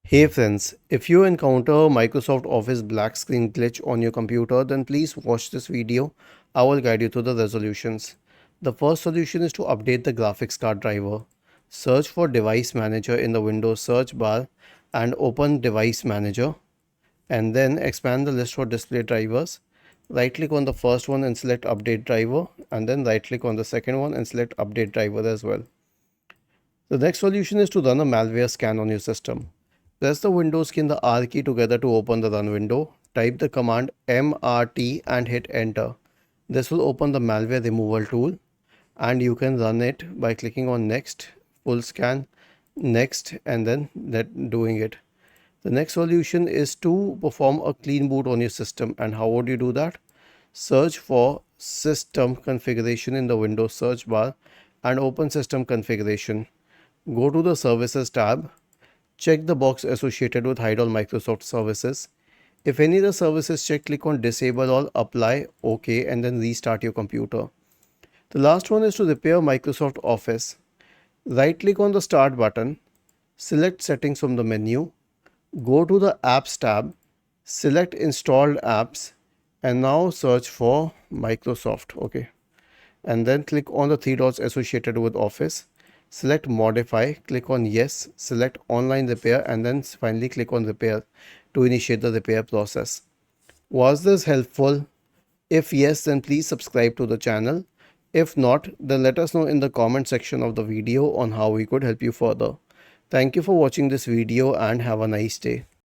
Hey friends, if you encounter Microsoft Office black screen glitch on your computer, then please watch this video. I will guide you through the resolutions. The first solution is to update the graphics card driver. Search for Device Manager in the Windows search bar and open Device Manager, and then expand the list for display drivers. Right click on the first one and select Update Driver, and then right click on the second one and select Update Driver as well. The next solution is to run a malware scan on your system. Press the Windows key and the R key together to open the run window. Type the command mrt and hit enter. This will open the malware removal tool, and you can run it by clicking on next, full scan, next, and then doing it. The next solution is to perform a clean boot on your system. And how would you do that? Search for system configuration in the Windows search bar and open system configuration. Go to the services tab. Check the box associated with hide all Microsoft services. If any of the services check, click on disable all, apply, OK, and then restart your computer. The last one is to repair Microsoft Office. Right click on the start button, select settings from the menu, go to the apps tab, select installed apps, and now search for Microsoft. Okay. And then click on the three dots associated with Office. Select modify, click on yes, select online repair, and then finally click on repair to initiate the repair process. Was this helpful? If yes, then please subscribe to the channel. If not, then let us know in the comment section of the video on how we could help you further. Thank you for watching this video and have a nice day.